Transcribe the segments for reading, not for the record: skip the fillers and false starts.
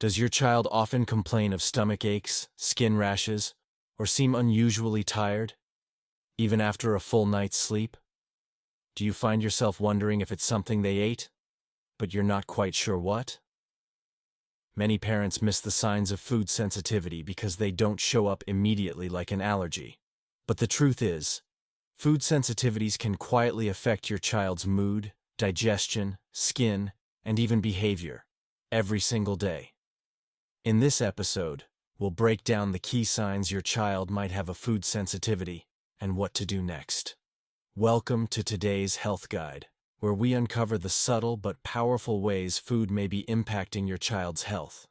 Does your child often complain of stomach aches, skin rashes, or seem unusually tired, even after a full night's sleep? Do you find yourself wondering if it's something they ate, but you're not quite sure what? Many parents miss the signs of food sensitivity because they don't show up immediately like an allergy. But the truth is, food sensitivities can quietly affect your child's mood, digestion, skin, and even behavior every single day. In this episode, we'll break down the key signs your child might have a food sensitivity and what to do next. Welcome to today's Health Guide, where we uncover the subtle but powerful ways food may be impacting your child's health.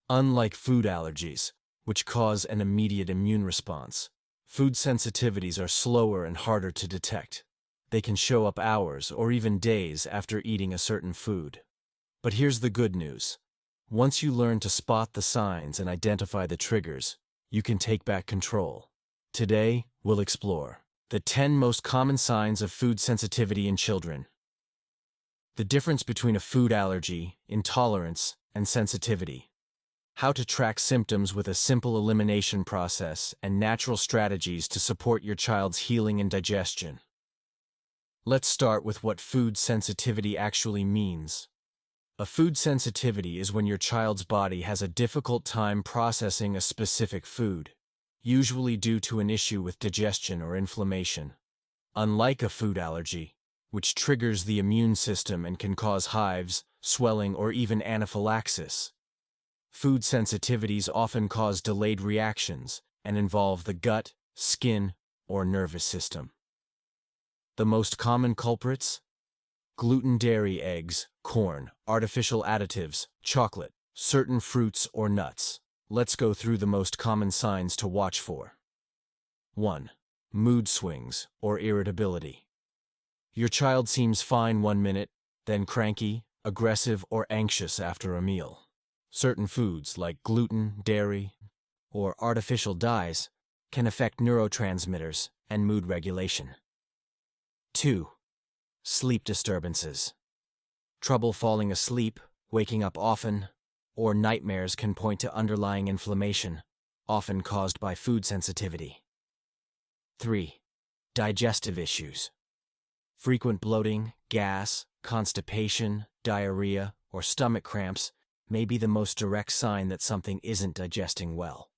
Unlike food allergies, which cause an immediate immune response, food sensitivities are slower and harder to detect. They can show up hours or even days after eating a certain food. But here's the good news. Once you learn to spot the signs and identify the triggers, you can take back control. Today, we'll explore the 10 most common signs of food sensitivity in children. The difference between a food allergy, intolerance, and sensitivity. How to track symptoms with a simple elimination process and natural strategies to support your child's healing and digestion. Let's start with what food sensitivity actually means. A food sensitivity is when your child's body has a difficult time processing a specific food, usually due to an issue with digestion or inflammation. Unlike a food allergy, which triggers the immune system and can cause hives, swelling, or even anaphylaxis, food sensitivities often cause delayed reactions and involve the gut, skin, or nervous system. The most common culprits? Gluten, dairy, eggs, corn, artificial additives, chocolate, certain fruits or nuts. Let's go through the most common signs to watch for. 1. Mood swings or irritability. Your child seems fine one minute, then cranky, aggressive, or anxious after a meal. Certain foods like gluten, dairy, or artificial dyes can affect neurotransmitters and mood regulation. 2. Sleep disturbances. Trouble falling asleep, waking up often, or nightmares can point to underlying inflammation, often caused by food sensitivity. 3. Digestive issues. Frequent bloating, gas, constipation, diarrhea, or stomach cramps may be the most direct sign that something isn't digesting well.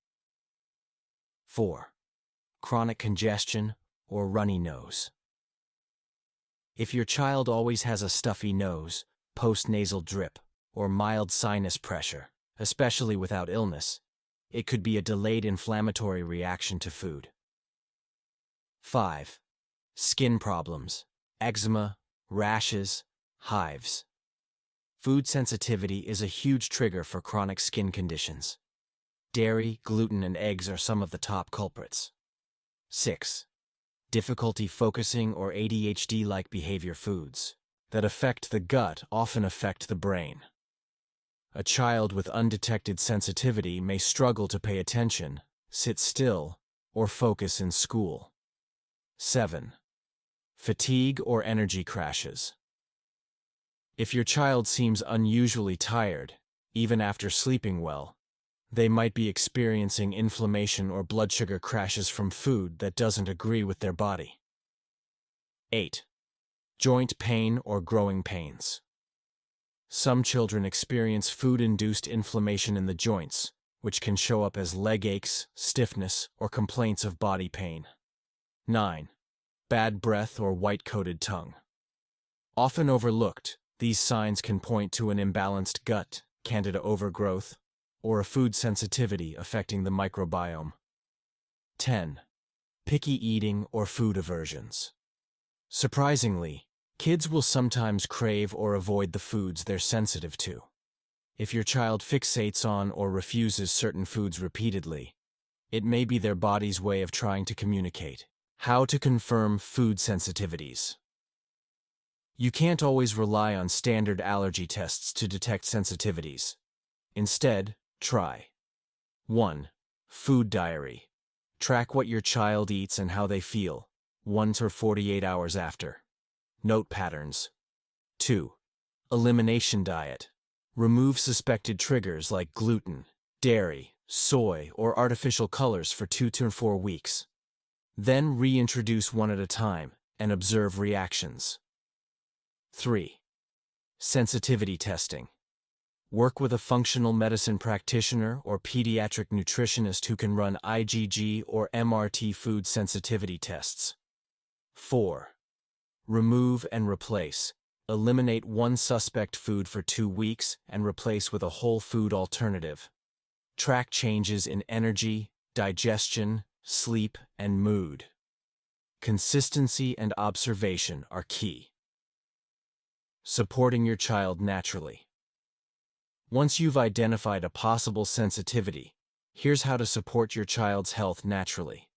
4. Chronic congestion or runny nose. If your child always has a stuffy nose, postnasal drip, or mild sinus pressure, especially without illness, it could be a delayed inflammatory reaction to food. 5. Skin problems, eczema, rashes, hives. Food sensitivity is a huge trigger for chronic skin conditions. Dairy, gluten, and eggs are some of the top culprits. 6. Difficulty focusing or ADHD-like behavior. Foods that affect the gut often affect the brain. A child with undetected sensitivity may struggle to pay attention, sit still, or focus in school. 7. Fatigue or energy crashes. If your child seems unusually tired, even after sleeping well, they might be experiencing inflammation or blood sugar crashes from food that doesn't agree with their body. 8. Joint pain or growing pains. Some children experience food-induced inflammation in the joints, which can show up as leg aches, stiffness, or complaints of body pain. 9. Bad breath or white-coated tongue. Often overlooked, these signs can point to an imbalanced gut, candida overgrowth, or a food sensitivity affecting the microbiome. 10. Picky eating or food aversions. Surprisingly, kids will sometimes crave or avoid the foods they're sensitive to. If your child fixates on or refuses certain foods repeatedly, it may be their body's way of trying to communicate. How to confirm food sensitivities. You can't always rely on standard allergy tests to detect sensitivities. Instead, try 1. Food diary. Track what your child eats and how they feel, 1 to 48 hours after. Note patterns. 2. Elimination diet. Remove suspected triggers like gluten, dairy, soy, or artificial colors for 2 to 4 weeks. Then reintroduce one at a time and observe reactions. 3. Sensitivity testing. Work with a functional medicine practitioner or pediatric nutritionist who can run IgG or MRT food sensitivity tests. 4. Remove and replace. Eliminate one suspect food for 2 weeks and replace with a whole food alternative. Track changes in energy, digestion, sleep, and mood. Consistency and observation are key. Supporting your child naturally. Once you've identified a possible sensitivity, here's how to support your child's health naturally.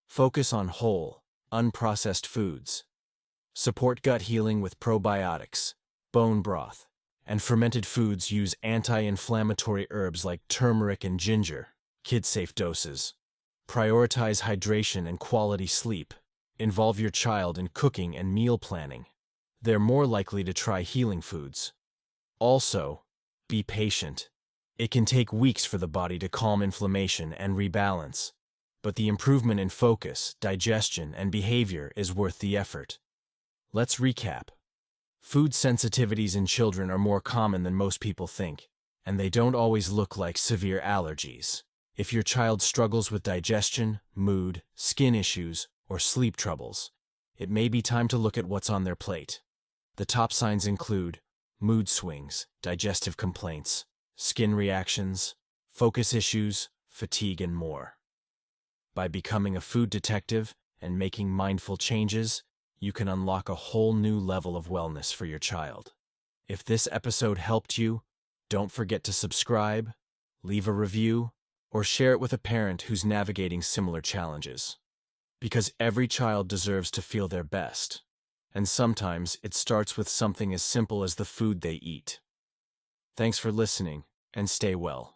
Focus on whole, unprocessed foods. Support gut healing with probiotics, bone broth, and fermented foods. Use anti-inflammatory herbs like turmeric and ginger, kid-safe doses. Prioritize hydration and quality sleep. Involve your child in cooking and meal planning. They're more likely to try healing foods. Also, be patient. It can take weeks for the body to calm inflammation and rebalance, but the improvement in focus, digestion, and behavior is worth the effort. Let's recap. Food sensitivities in children are more common than most people think, and they don't always look like severe allergies. If your child struggles with digestion, mood, skin issues, or sleep troubles, it may be time to look at what's on their plate. The top signs include mood swings, digestive complaints, skin reactions, focus issues, fatigue, and more. By becoming a food detective and making mindful changes, you can unlock a whole new level of wellness for your child. If this episode helped you, don't forget to subscribe, leave a review, or share it with a parent who's navigating similar challenges. Because every child deserves to feel their best, and sometimes it starts with something as simple as the food they eat. Thanks for listening, and stay well.